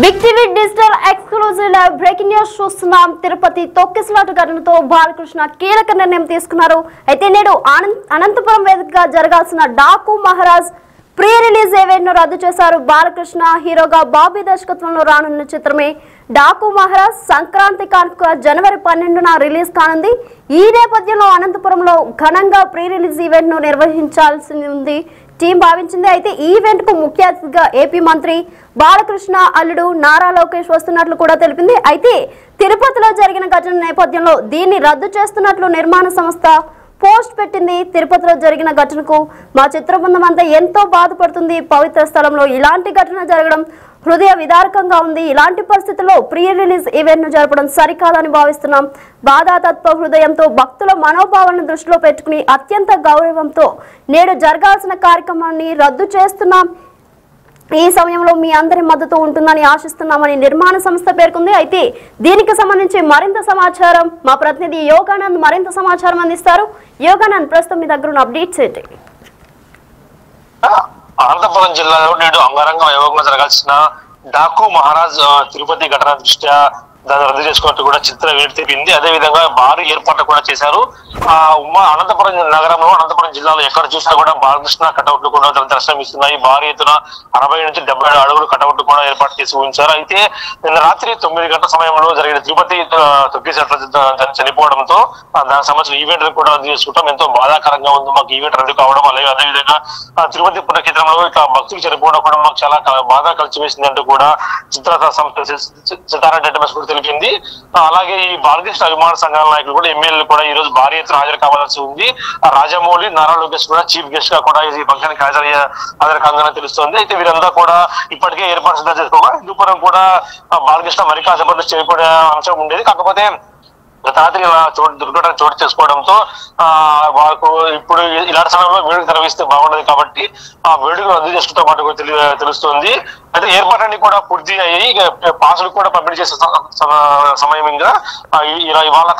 Big TV digital exclusive live breaking news చూస్తున్నాం. తిరుపతి తొక్కిసలాట ఘటనతో బాలకృష్ణ కీలక నిర్ణయం తీసుకున్నారు. అయితే నేడు అనంతపురం వేదికగా జరగాల్సిన Daaku Maharaj pre release event ను రద్దు చేశారు. బాలకృష్ణ హీరోగా బాబీ దర్శకత్వంలో రానున్న చిత్రమే డాకు మహారాజ్ సంక్రాంతి కానుక జనవరి 12న రిలీజ్ కానుంది. ఈ నేపథ్యంలో అనంతపురంలో ఘనంగా ప్రీ రిలీజ్ ఈవెంట్ ను నిర్వహించాల్సి ఉంది టీం భావించింది. అయితే ఈ ఈవెంట్ కు ముఖ్య అతిథిగా ఏపీ మంత్రి బాలకృష్ణ అల్లుడు నారా లోకేష్ వస్తున్నట్లు కూడా తెలిపింది. అయితే తిరుపతిలో జరిగిన ఘటన నేపథ్యంలో దీన్ని రద్దు చేస్తున్నట్లు నిర్మాణ సంస్థ పోస్ట్ పెట్టింది. తిరుపతిలో జరిగిన ఘటనకు మా చిత్ర బృందం అంతా ఎంతో బాధపడుతుంది. పవిత్ర స్థలంలో ఇలాంటి ఘటన జరగడం హృదయ విదారకంగా ఉంది. ఇలాంటి పరిస్థితుల్లో ప్రీ రిలీజ్ ఈవెంట్ ను జరపడం సరికాదని భావిస్తున్నాం. బాధాతత్వ హృదయంతో భక్తుల మనోభావాలను దృష్టిలో పెట్టుకుని అత్యంత గౌరవంతో నేడు జరగాల్సిన కార్యక్రమాన్ని రద్దు చేస్తున్నాం. ఈ సమయంలో మీ అందరి మద్దతు ఉంటుందని ఆశిస్తున్నామని నిర్మాణ సంస్థ పేర్కొంది. అయితే దీనికి సంబంధించి మరింత సమాచారం మా ప్రతినిధి యోగానంద్ మరింత సమాచారం అందిస్తారు. యోగానంద్, ప్రస్తుతం మీ దగ్గర ఉన్న అప్డేట్స్ ఏంటి? అనంతపురం జిల్లాలో నేడు అంగరంగ వైభవంగా జరగాల్సిన డాకు మహారాజ్ తిరుపతి ఘటన దృష్ట్యా దాన్ని రద్దు చేసుకున్నట్టు కూడా చిత్ర వేడి తెలిపింది. అదే విధంగా భారీ ఏర్పాట్లు కూడా చేశారు. అనంతపురం నగరంలో అనంతపురం జిల్లాలో ఎక్కడ చూసినా కూడా బాలకృష్ణ కటౌట్లు కూడా దర్శనమిస్తున్నాయి. భారీ ఎత్తున 60 నుంచి 70 అడుగులు కటౌట్లు కూడా ఏర్పాటు చేసి ఉంచారు. అయితే నిన్న రాత్రి 9 గంటల సమయంలో జరిగిన తిరుపతి తొక్కిసలాట చనిపోవడంతో దానికి సంబంధించిన ఈవెంట్ కూడా రద్దు చేసుకుంటాం. ఎంతో బాధాకరంగా ఉంది మాకు ఈవెంట్ రద్దు కావడం. అలాగే అదేవిధంగా తిరుపతి పుణ్యక్షేత్రంలో ఇట్లా భక్తులు చనిపోవడం కూడా మాకు చాలా బాధ కలిసివేసింది అంటూ కూడా చిత్ర సితారా డెటమెస్ కూడా తెలిపింది. అలాగే ఈ బాలకృష్ణ అభిమాన సంఘాల నాయకులు కూడా ఎమ్మెల్యేలు కూడా ఈ రోజు భారీ ఎత్తున హాజరు కావాల్సి ఉంది. రాజమౌళి, నారా లోకేష్ కూడా చీఫ్ గెస్ట్ గా కూడా ఈ ఫంక్షన్ కి హాజరు కాదని తెలుస్తోంది. అయితే వీరంతా కూడా ఇప్పటికే ఏర్పాటు సిద్ధం చేసుకోగా హిందూపురం కూడా బాలకృష్ణ మరి కాసేపట్లో చేరుకునే అంశం ఉండేది. కాకపోతే రాత్రి దుర్ఘటన చోటు చేసుకోవడంతో వాళ్ళకు ఇప్పుడు ఇలాంటి సమయంలో వేడుక నిర్వహిస్తే బాగుండదు కాబట్టి ఆ వేడుకను రద్దు చేసుకుంటూ పాటు తెలుస్తోంది. అయితే ఏర్పాట్లన్నీ కూడా పూర్తి అయ్యి పాసులు కూడా పంపిణీ చేసే సమయం ఇంకా ఇవాళ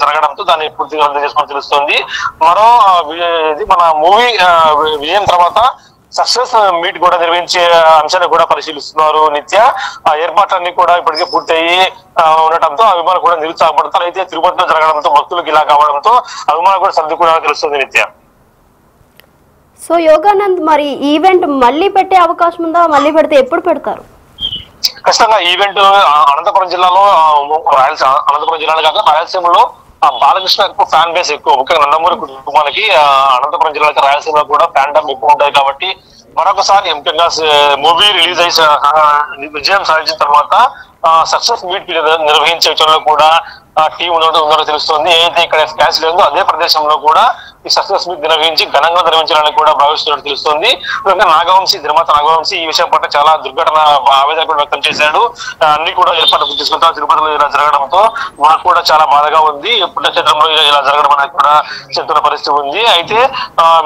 జరగడంతో దాన్ని పూర్తిగా రద్దు చేసుకుని తెలుస్తోంది. మరో మన మూవీ విజయం తర్వాత సక్సెస్ మీట్ కూడా నిర్వహించే అంశాన్ని కూడా పరిశీలిస్తున్నారు నిత్య. ఆ ఏర్పాట్లన్నీ కూడా ఇప్పటికే పూర్తయి ఉండటంతో అభిమానులు కూడా నిరుత్సాహపడతారు. అయితే తిరుపతిలో జరగడంతో భక్తులకు ఇలా కావడంతో అభిమానులు కూడా సర్దుకున్నారని తెలుస్తుంది నిత్య. సో యోగానంద్, మరి ఈవెంట్ మళ్ళీ పెట్టే అవకాశం ఉందా? మళ్ళీ పెడితే ఎప్పుడు పెడతారు? ఖచ్చితంగా ఈవెంట్ అనంతపురం జిల్లాలో అనంతపురం జిల్లాలో కాక రాయలసీమలో బాలకృష్ణ ఫ్యాన్ బేస్ ఎక్కువ. ముఖ్యంగా నందమూరి కుటుంబానికి అనంతపురం జిల్లాకి రాయలసీమలో కూడా ఫ్యాన్ ఎక్కువ ఉంటాయి కాబట్టి మరొకసారి ముఖ్యంగా మూవీ రిలీజ్ అయ్యి విజయం సాధించిన తర్వాత సక్సెస్ మీట్ నిర్వహించే విషయంలో కూడా టీం ఉందో తెలుస్తోంది. ఏదైతే ఇక్కడ క్యాన్సిల్ అయిందో అదే ప్రదేశంలో కూడా ఈ సక్సెస్ మీట్ నిర్వహించి ఘనంగా నిర్వహించాలని కూడా భావిస్తున్నట్టు తెలుస్తోంది. నాగవంశీ నిర్మాత నాగవంశీ ఈ విషయం పట్ల చాలా దుర్ఘటన ఆవేదన కూడా వ్యక్తం చేశాడు. అన్ని కూడా ఏర్పాటు తీసుకుంటాం. తిరుపతిలో ఇలా జరగడంతో మాకు కూడా చాలా బాధగా ఉంది. పుణ్యక్షేత్రంలో ఇలా జరగడం అనేది కూడా చెప్తున్న పరిస్థితి ఉంది. అయితే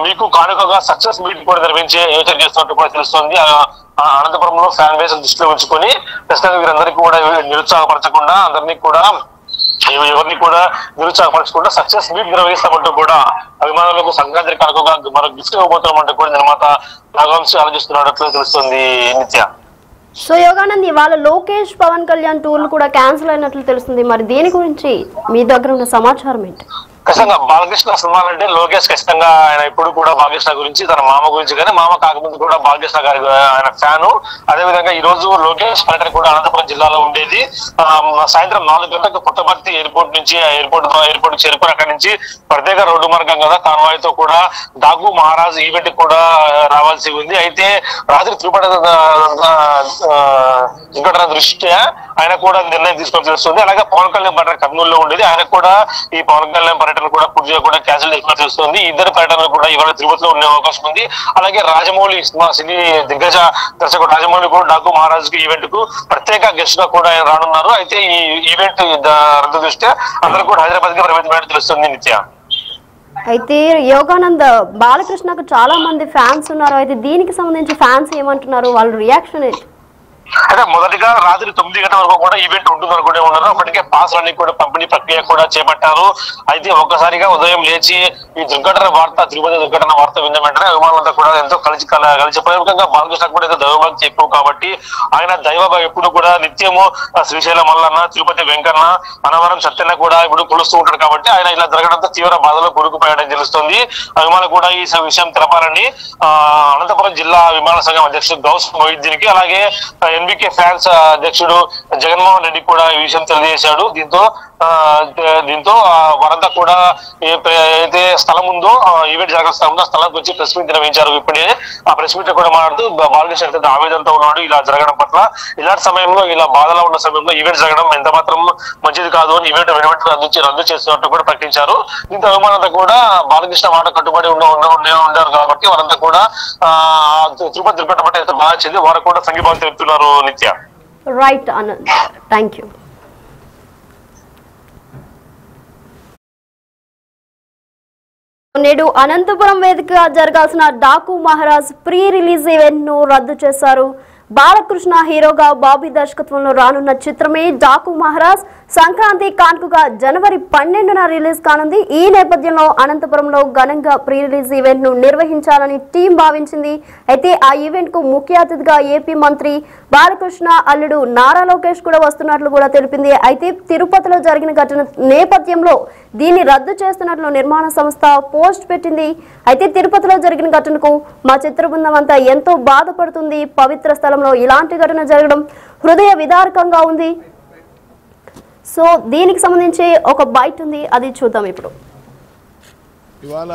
మీకు కానుకగా సక్సెస్ మీట్ కూడా నిర్వహించే యోచన చేస్తున్నట్టు కూడా తెలుస్తోంది. అనంతపురంలో ఫ్యాన్ బేస్ దృష్టిలో ఉంచుకొని ప్రస్తుతం వీరందరికీ కూడా నిరుత్సాహపరచకుండా అందరినీ కూడా ఎవరిని కూడా నిరుత్సాహపరచకుండా సక్సెస్ మీట్ నిర్వహిస్తామంటూ కూడా అభిమానులకు సంక్రాంతి కానుకగా మరో గిఫ్ట్ ఇవ్వబోతున్నామంటూ కూడా నిర్మాత నాగవంశీ ఆలోచిస్తున్నట్లు తెలుస్తుంది నిత్య. సో యోగానంద్, ఇవాళ లోకేష్ పవన్ కళ్యాణ్ టూర్లు కూడా క్యాన్సిల్ అయినట్లు తెలుస్తుంది. మరి దీని గురించి మీ దగ్గర ఉన్న సమాచారం ఏంటి? ఖచ్చితంగా బాలకృష్ణ సినిమాలు అంటే లోకేష్ ఖచ్చితంగా ఆయన ఇప్పుడు కూడా బాలకృష్ణ గురించి తన మామ గురించి కానీ మామ కాకముందు కూడా బాలకృష్ణ గారి ఆయన ఫ్యాను. అదేవిధంగా ఈ రోజు లోకేష్ పర్యటన కూడా అనంతపురం జిల్లాలో ఉండేది. సాయంత్రం 4 గంటలకు పుట్టపర్తి ఎయిర్పోర్ట్ నుంచి ఎయిర్పోర్ట్ చేరుకుని అక్కడి నుంచి ప్రత్యేక రోడ్డు మార్గం కదా కాన్వాయ్తో కూడా డాకు మహారాజ్ ఈవెంట్ కూడా రావాల్సి ఉంది. అయితే రాత్రి తిరుపతి దుర్ఘటన దృష్ట్యా ఆయన కూడా నిర్ణయం తీసుకొని తెలుస్తుంది. అలాగే పవన్ కళ్యాణ్ పర్యటన కర్నూలులో ఉండేది. ఆయన కూడా ఈ పవన్ కళ్యాణ్ పర్యటన కూడా పూర్తిగా కూడా క్యాన్సిల్ చేసుకుని తెలుస్తుంది. ఇద్దరు పర్యటనలు కూడా ఇవాళ తిరుపతిలో ఉండే అవకాశం ఉంది. అలాగే రాజమౌళి సినీ దిగ్గజ దర్శకుడు రాజమౌళి కూడా డాకు మహారాజ్ కి ఈవెంట్ కు ప్రత్యేక గెస్ట్ గా కూడా ఆయన రానున్నారు. అయితే ఈ ఈవెంట్ రద్దు దృష్ట్యా అందరూ కూడా హైదరాబాద్ కి పరిమితమైనట్టు తెలుస్తుంది నిత్య. అయితే యోగానంద్, బాలకృష్ణకు చాలా మంది ఫ్యాన్స్ ఉన్నారు. అయితే దీనికి సంబంధించి ఫ్యాన్స్ ఏమంటున్నారు? వాళ్ళ రియాక్షన్ ఏంటి? అంటే మొదటిగా రాత్రి 9 గంటల వరకు కూడా ఈవెంట్ ఉంటుందనుకునే ఉన్నారు. అప్పటికే పాస్లన్నీ కూడా పంపిణీ ప్రక్రియ కూడా చేపట్టారు. అయితే ఒక్కసారిగా ఉదయం లేచి ఈ దుర్ఘటన వార్త, తిరుపతి దుర్ఘటన వార్త విన్న వెంటనే అభిమానులంతా కూడా ఎంతో కలిసిపోయే ముఖ్యంగా బాలకృష్ణ కూడా ఎంతో దైవభక్తి ఎక్కువ కాబట్టి ఆయన దైవ ఎప్పుడు కూడా నిత్యము శ్రీశైలం మల్లన్న, తిరుపతి వెంకన్న, అనవరం సత్యన్న కూడా ఇప్పుడు కొలుస్తూ ఉంటాడు కాబట్టి ఆయన ఇలా జరగడంతో తీవ్ర బాధలో కూరుకుపోయాడని తెలుస్తుంది. అభిమానులు కూడా ఈ విషయం తెలపాలని అనంతపురం జిల్లా విమాన సంఘం అధ్యక్షుడు గౌస్ మొహిద్దీన్కి, అలాగే ఎన్బికే ఫ్యాన్స్ అధ్యక్షుడు జగన్మోహన్ రెడ్డి కూడా ఈ విషయం తెలియజేశాడు. దీంతో వారంతా కూడా ఏదైతే స్థలం ఉందో ఈవెంట్ జరగ స్థలం ఉందో స్థలానికి వచ్చి ప్రెస్ మీట్ నిర్వహించారు. ఇప్పుడే ఆ ప్రెస్ మీట్ కూడా మాట్లాడుతూ బాలకృష్ణ ఎంత ఆవేదనతో ఉన్నాడు ఇలా జరగడం పట్ల. ఇలాంటి సమయంలో ఇలా బాధలో ఉన్న సమయంలో ఈవెంట్ జరగడం ఎంత మాత్రం మంచిది కాదు అని ఈవెంట్ రద్దు చేస్తున్నట్టు కూడా ప్రకటించారు. దీంతో అభిమానులంతా కూడా బాలకృష్ణ మాట కట్టుబడి ఉండారు కాబట్టి వారంతా కూడా తిరుపతి దుర్ఘటన పట్ల ఎంత బాగా చెంది వారు కూడా సంఘీభావం తెలుపుతున్నారు. నిత్య రైట్ ఆనంద్, థ్యాంక్ యూ. నేడు అనంతపురం వేదికగా జరగాల్సిన Daaku Maharaj pre release event ను రద్దు చేశారు. బాలకృష్ణ హీరోగా బాబీ దర్శకత్వంలో రానున్న చిత్రమే డాకు మహారాజ్ సంక్రాంతి కాన్పుగా జనవరి 12న రిలీజ్ కానుంది. ఈ నేపథ్యంలో అనంతపురంలో ఘనంగా ప్రీ రిలీజ్ ఈవెంట్ ను నిర్వహించాలని టీం భావించింది. అయితే ఆ ఈవెంట్ కు ముఖ్య అతిథిగా ఏపీ మంత్రి బాలకృష్ణ అల్లుడు నారా లోకేష్ కూడా వస్తున్నట్లు కూడా తెలిపింది. అయితే తిరుపతిలో జరిగిన ఘటన నేపథ్యంలో దీన్ని రద్దు చేస్తున్నట్లు నిర్మాణ సంస్థ పోస్ట్ పెట్టింది. అయితే తిరుపతిలో జరిగిన ఘటనకు మా చిత్ర బృందం అంతా ఎంతో బాధపడుతుంది. పవిత్ర స్థలంలో ఇలాంటి ఘటన జరగడం హృదయ విదారకంగా ఉంది. సో దీనికి సంబంధించి ఒక బైట్ ఉంది, అది చూద్దాం ఇప్పుడు. ఇవాళ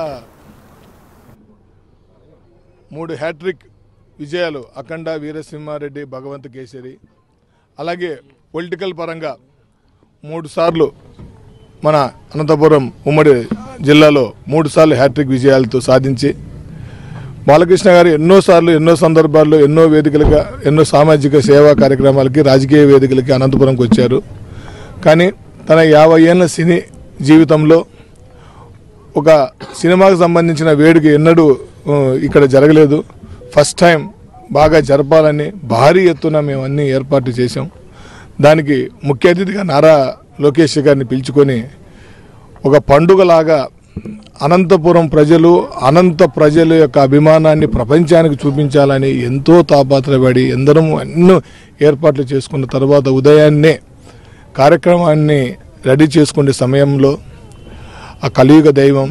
3 హ్యాట్రిక్ విజయాలు అఖండ, వీరసింహారెడ్డి, భగవంత్ కేసరి, అలాగే పొలిటికల్ పరంగా 3 సార్లు మన అనంతపురం ఉమ్మడి జిల్లాలో 3 సార్లు హ్యాట్రిక్ విజయాలతో సాధించి బాలకృష్ణ గారు ఎన్నోసార్లు ఎన్నో సందర్భాల్లో ఎన్నో వేదికలుగా ఎన్నో సామాజిక సేవా కార్యక్రమాలకి రాజకీయ వేదికలకి అనంతపురంకి వచ్చారు. కానీ తన 50 ఏళ్ళ సినీ జీవితంలో ఒక సినిమాకు సంబంధించిన వేడుక ఎన్నడూ ఇక్కడ జరగలేదు. ఫస్ట్ టైం బాగా జరపాలని భారీ ఎత్తున మేము అన్ని ఏర్పాట్లు చేశాం. దానికి ముఖ్య అతిథిగా నారా లోకేష్ గారిని పిలుచుకొని ఒక పండుగలాగా అనంతపురం ప్రజల యొక్క అభిమానాన్ని ప్రపంచానికి చూపించాలని ఎంతో తాపత్రయపడి ఎందరం ఎన్నో ఏర్పాట్లు చేసుకున్న తర్వాత ఉదయాన్నే కార్యక్రమాన్ని రెడీ చేసుకునే సమయంలో ఆ కలియుగ దైవం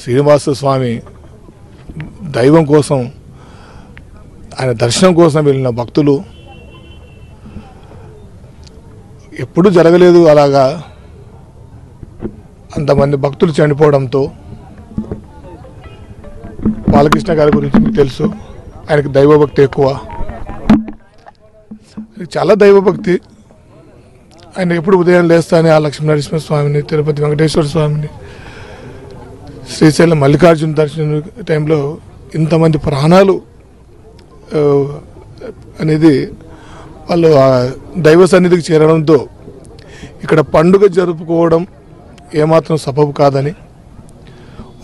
శ్రీనివాస స్వామి దైవం కోసం ఆయన దర్శనం కోసం వెళ్ళిన భక్తులు ఎప్పుడూ జరగలేదు అలాగా అంతమంది భక్తులు చనిపోవడంతో బాలకృష్ణ గారి గురించి మీకు తెలుసు, ఆయనకి దైవభక్తి ఎక్కువ, చాలా దైవభక్తి. ఆయన ఎప్పుడు ఉదయం లేస్తానే ఆ లక్ష్మీనరసింహ స్వామిని, తిరుపతి వెంకటేశ్వర స్వామిని, శ్రీశైలం మల్లికార్జున దర్శనం టైంలో ఇంతమంది ప్రాణాలు అనేది వాళ్ళు ఆ దైవ సన్నిధికి చేరడంతో ఇక్కడ పండుగ జరుపుకోవడం ఏమాత్రం సబబు కాదని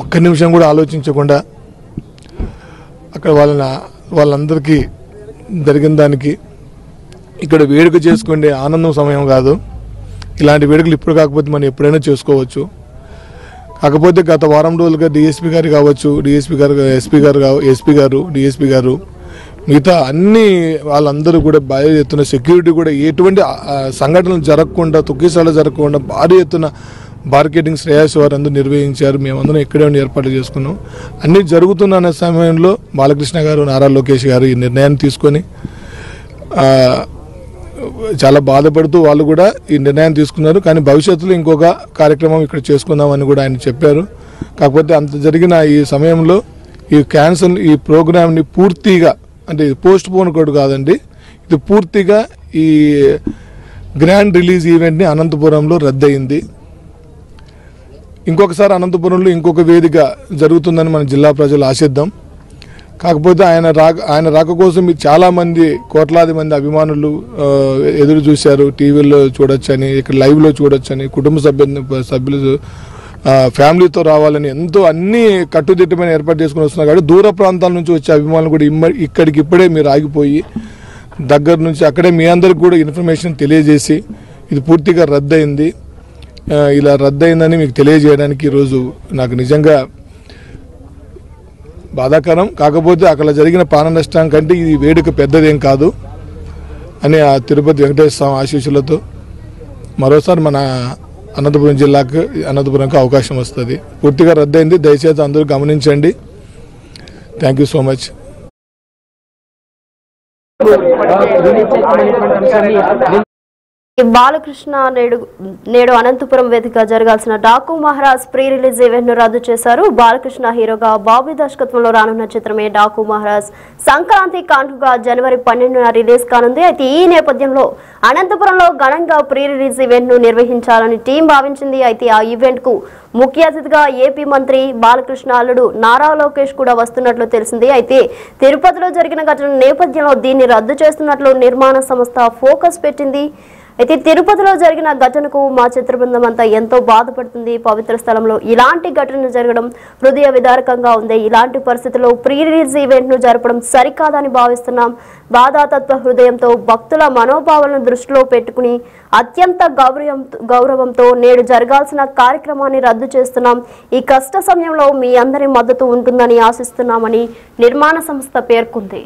ఒక్క నిమిషం కూడా ఆలోచించకుండా అక్కడ వాళ్ళందరికీ జరిగిన దానికి ఇక్కడ వేడుక చేసుకునే ఆనందం సమయం కాదు. ఇలాంటి వేడుకలు ఇప్పుడు కాకపోతే మనం ఎప్పుడైనా చేసుకోవచ్చు. కాకపోతే గత వారం రోజులుగా డిఎస్పీ గారు కావచ్చు, ఎస్పీ గారు మిగతా అన్ని వాళ్ళందరూ కూడా భారీ ఎత్తున సెక్యూరిటీ కూడా ఎటువంటి సంఘటనలు జరగకుండా, తొక్కిసాలు జరగకుండా భారీ ఎత్తున మార్కెటింగ్ శ్రేయస్ వారు అందరూ నిర్వహించారు. మేమందరం ఇక్కడే ఉండి ఏర్పాట్లు చేసుకున్నాం. అన్నీ జరుగుతున్న సమయంలో బాలకృష్ణ గారు, నారా లోకేష్ గారు ఈ నిర్ణయాన్ని తీసుకొని చాలా బాధపడుతూ వాళ్ళు కూడా ఈ నిర్ణయం తీసుకున్నారు. కానీ భవిష్యత్తులో ఇంకొక కార్యక్రమం ఇక్కడ చేసుకుందామని కూడా ఆయన చెప్పారు. కాకపోతే అంత జరిగిన ఈ సమయంలో ఈ ప్రోగ్రామ్ని పూర్తిగా, అంటే పోస్ట్ పోన్ కూడా కాదండి, ఇది పూర్తిగా ఈ గ్రాండ్ రిలీజ్ ఈవెంట్ని అనంతపురంలో రద్దయింది. ఇంకొకసారి అనంతపురంలో ఇంకొక వేదిక జరుగుతుందని మన జిల్లా ప్రజలు ఆశిద్దాం. కాకపోతే ఆయన రాక కోసం చాలామంది, కోట్లాది మంది అభిమానులు ఎదురు చూశారు. టీవీలో చూడొచ్చని, ఇక్కడ లైవ్లో చూడొచ్చని, కుటుంబ సభ్యులు ఫ్యామిలీతో రావాలని ఎంతో అన్ని కట్టుదిట్టమైన ఏర్పాటు చేసుకుని వస్తున్నారు. కాబట్టి దూర ప్రాంతాల నుంచి వచ్చే అభిమానులు కూడా ఇక్కడికి ఇప్పుడే మీరు ఆగిపోయి దగ్గర నుంచి అక్కడే మీ అందరికి కూడా ఇన్ఫర్మేషన్ తెలియజేసి ఇది పూర్తిగా రద్దయింది, ఇలా రద్దయిందని మీకు తెలియజేయడానికి ఈరోజు నాకు నిజంగా బాధాకరం. కాకపోతే అక్కడ జరిగిన ప్రాణ నష్టం కంటే ఇది వేడుక పెద్దదేం కాదు అని ఆ తిరుపతి వెంకటేశ్వర స్వామి ఆశీస్సులతో మరోసారి మన అనంతపురంకి అవకాశం వస్తుంది. పూర్తిగా రద్దయింది, దయచేసి అందరూ గమనించండి. Thank you so much. Balakrishna నేడు అనంతపురం వేదికగా జరగాల్సిన Daaku Maharaj pre release event ను రద్దు చేశారు. బాలకృష్ణ హీరోగా బాబీ దర్శకత్వంలో రానున్న చిత్రమే డాకు మహారాజ్ సంక్రాంతి కానుకగా జనవరి 12న రిలీజ్ కానుంది. అయితే ఈ నేపథ్యంలో అనంతపురంలో ఘనంగా ప్రీ రిలీజ్ ఈవెంట్ ను నిర్వహించాలని టీం భావించింది. అయితే ఆ ఈవెంట్ కు ముఖ్య అతిథిగా ఏపీ మంత్రి బాలకృష్ణ అల్లుడు నారా లోకేష్ కూడా వస్తున్నట్లు తెలిసింది. అయితే తిరుపతిలో జరిగిన ఘటన నేపథ్యంలో దీన్ని రద్దు చేస్తున్నట్లు నిర్మాణ సంస్థ ఫోకస్ పెట్టింది. అయితే తిరుపతిలో జరిగిన ఘటనకు మా చిత్రబృందం అంతా ఎంతో బాధపడుతుంది. పవిత్ర స్థలంలో ఇలాంటి ఘటన జరగడం హృదయ విదారకంగా ఉంది. ఇలాంటి పరిస్థితుల్లో ప్రీ రిలీజ్ ఈవెంట్ ను జరపడం సరికాదని భావిస్తున్నాం. బాధాతత్వ హృదయంతో భక్తుల మనోభావాలను దృష్టిలో పెట్టుకుని అత్యంత గౌరవంతో నేడు జరగాల్సిన కార్యక్రమాన్ని రద్దు చేస్తున్నాం. ఈ కష్ట సమయంలో మీ అందరి మద్దతు ఉంటుందని ఆశిస్తున్నామని నిర్మాణ సంస్థ పేర్కొంది.